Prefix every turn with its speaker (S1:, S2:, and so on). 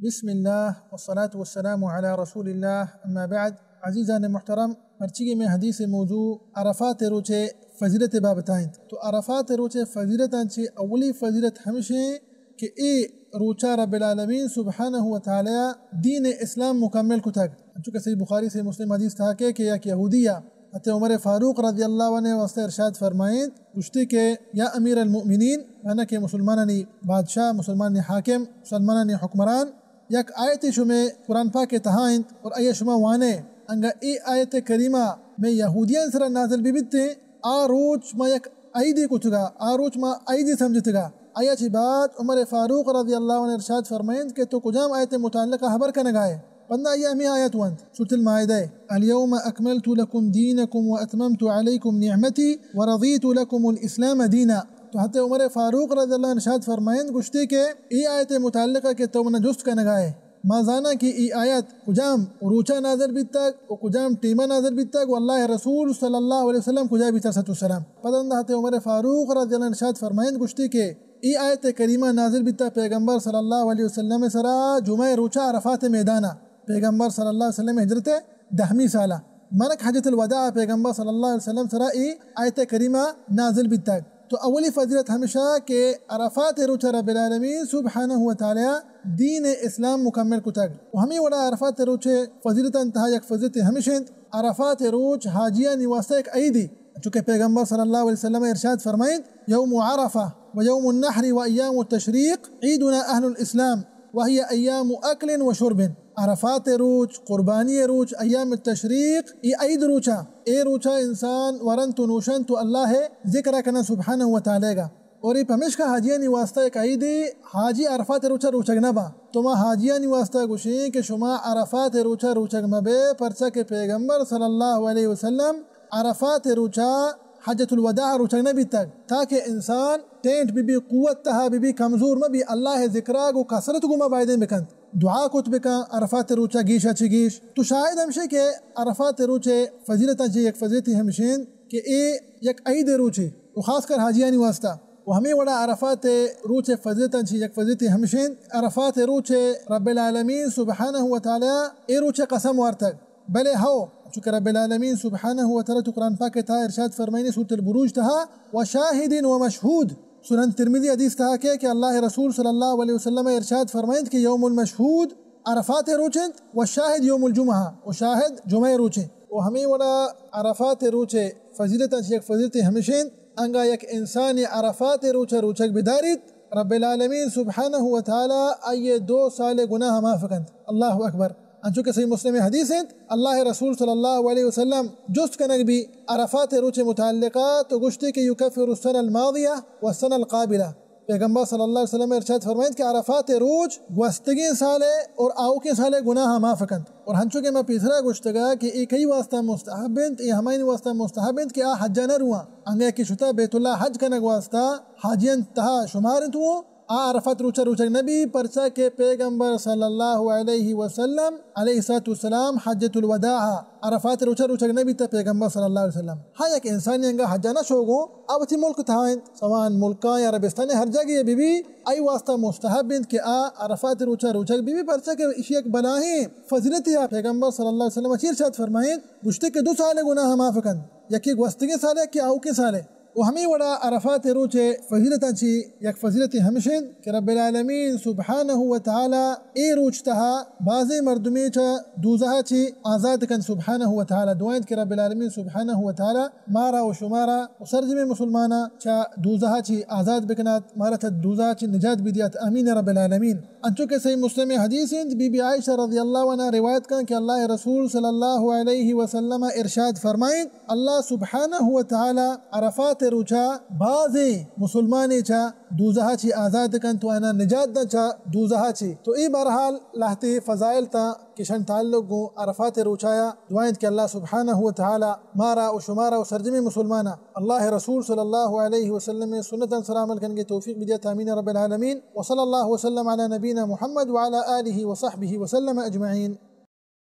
S1: بسم الله والصلاة والسلام على رسول الله اما بعد. عزیزان محترم، مرچی میں حدیث موضوع عرفات روچے فضیلت بابتائیں. تو عرفات روچے فضیلت انچی اولی فضیلت ہمشہ کہ اے روچا رب العالمین سبحانہ وتعالی دین اسلام مکمل کو تک. چونکہ صحیح بخاری سے مسلم حدیث تھا کہ یک یہودیہ حتی عمر فاروق رضی اللہ عنہ واسطے ارشاد فرمائیں گشتی کہ یا امیر المؤمنین، مانا کہ مسلمانانی بادشاہ، مسلمانی حاکم، مسلمانانی حکمران، یک آیت شمع قرآن پاک تہائیں اور ای شما وانے انگا ای آیت کریمہ میں یہودیان سر نازل بیتے آروچ ما یک عیدی کتگا، آروچ ما عیدی سمجھتگا. آیا چی بات عمر فاروق رضی اللہ عنہ ارشاد فرمائیں کہ تو کجام آیت متعلقہ خبر کنگائے بندہ یہ ہمیں آیت وانت سورة المائدہ اليوم اکملت لکم دینکم واتممت علیکم نعمتی ورضیت لکم الاسلام دینا. تو حتی عمر فاروق رضی اللہ عنہ ارشاد فرمائیں گشتی کہ ای آیت متعلقہ کہ تو منہ جست کنگائے ما زانا کہ ای آیت کجام روچا نازل بیتاک و کجام ٹیمہ نازل بیتاک واللہ رسول صلی اللہ علیہ وسلم کجا بیتا ستو السلام. پتندہ حتی عمر فاروق رضی اللہ عنہ ارشاد فرمائیں گشتی کہ ای آیت کریمہ نازل بیتا پیغمبر صلی اللہ علیہ وسلم سرا جمعہ روچا عرفات میدانہ. پیغمبر صلی اللہ علیہ وسلم ہجرت 10 سالہ مرک حجت الوداع پیغمبر صلی اللہ علیہ وسلم سرا ای آیت کریمہ نازل بیتاک. تو اولی فضیلت ہمیشہ کہ عرفات روچا رب العالمین سبحانہ وتعالی دین اسلام مکمل کتگ. و ہمیں وڑا عرفات روچے فضیلت انتہا یک فضیلت ہمیشہ عرفات روچ حاجیہ نواسطہ ایک عیدی. چونکہ پیغمبر صلی اللہ علیہ وسلم ارشاد فرمائیں یوم عرفہ و یوم النحر و ایام التشریق عیدنا اہل الاسلام وہی ایام اکل و شرب. عرفات روچ، قربانی روچ، ایام التشریق یہ عید روچا، اے روچا انسان ورن تو نوشن تو اللہ ہے ذکر کنا سبحانہ وتعالی گا. اور یہ پمیش کا حاجیانی واسطہ ایک عید حاجی عرفات روچا روچگ نبا. تو ما حاجیانی واسطہ گوشیں کہ شما عرفات روچا روچگ مبے پرچا کے پیغمبر صلی اللہ علیہ وسلم عرفات روچا حجت الوداع روچگ نبی تک تاکہ انسان ٹینٹ بھی قوت تہا بھی کمزور میں بھی اللہ ذکرہ کو کثرت کو مبائدیں بکند دعا کت بکا عرفات روچا گیشا چگیش. تو شاید ہمشے کہ عرفات روچے فضیلتاں چی یک فضیلتی ہمشین کہ اے یک عید روچے و خاص کر حاجیانی واسطہ. و ہمیں وڑا عرفات روچے فضیلتاں چی یک فضیلتی ہمشین عرفات روچے رب العالمین سبحانہ وتعالی اے روچے قسم وارتک بلے ہو چونکہ رب العالمین سبحانہ وتعالی تو قرآن پاک تھا ارشاد فرمائنی سورة البروج تھا وشاہد ومشہود. سنن ترمذی حدیث تھا کہ اللہ رسول صلی اللہ علیہ وسلم ارشاد فرمائیں کہ یوم المشہود عرفات روچند والشاہد یوم الجمعہ و شاہد جمعہ روچے. و ہمیں وڑا عرفات روچے فضیلتاں یک فضیلت ہمشین انگا یک انسانی عرفات روچا روچک بداریت رب العالمین سبحانہ وتعالی آئیے 2 سال گناہ معاف کند. اللہ اکبر. انچونکہ صحیح مسلم حدیث ہیں اللہ رسول صلی اللہ علیہ وسلم جست کنگ بھی عرفات روچے متعلقہ تو گشتی کہ یکفر السنہ الماضیہ والسنہ القابلہ. پیغمبر صلی اللہ علیہ وسلم ارشاد فرمائیں کہ عرفات روچ گوستگی سالے اور آؤ کے سالے گناہ معاف کند. اور ہنچو کہ میں پیسرا گشتگا کہ ایک ہی واسطہ مستحبند یہ ہمائن واسطہ مستحبند کہ حجہ نہ رواں انگے کی شتا بیت اللہ حج کنگ واسطہ حاجین تہا شمارنت ہوں عرفات روچا روچک نبی پرچا کے پیغمبر صلی اللہ علیہ وسلم علیہ السلام حجت الوداع عرفات روچا روچک نبی تا پیغمبر صلی اللہ علیہ وسلم. ہاں یک انسانی انگا حجہ نہ شوگو اب تی ملک تھائیں سوان ملکاں یا عربستان ہر جگہ بی بی ای واسطہ مستحب بند کہ عرفات روچا روچک بی بی پرچا کے اسی ایک بلاہیں فضیلت ہے. پیغمبر صلی اللہ علیہ وسلم اچھی ارشاد فرمائیں گشتے کے 2 سال گناہ معاف کند یکی گوستگی سالے کہ آؤ کے سالے. و ہمیں وڑا عرفات روچے فضیلتاں چی یک فضیلتی ہمشین کہ رب العالمین سبحانہ وتعالی اے روچ تہا بعضی مردمی چا دوزہا چی آزاد کن سبحانہ وتعالی. دعائیں کہ رب العالمین سبحانہ وتعالی مارا و شمارا و سرجم مسلمانا چا دوزہا چی آزاد بکنات مارا تا دوزہا چی نجات بدیات آمین رب العالمین. انچونکہ صحیح مسلم حدیث ہیں بی بی عائشہ رضی اللہ عنہ روایت کن کہ اللہ رسول صلی اللہ علیہ وسلم ارشاد فرمائیں اللہ سبحانہ وتعالی عرفات روچا بعضی مسلمانی چا دوزہا چی آزاد کن تو انا نجات دا چا دوزہا چی. تو ای بہرحال لہتی فضائل تا کشن تعلق گو عرفات روچایا دعائیں کہ اللہ سبحانہ وتعالی مارا و شمارا و سرجمی مسلمانا اللہ رسول صلی اللہ علیہ وسلم سنتا سلام کن کے توفیق بدیت آمین رب العالمین. وصلی اللہ وسلم علی نبینا محمد وعلی آلہ وصحبہ وسلم اجمعین.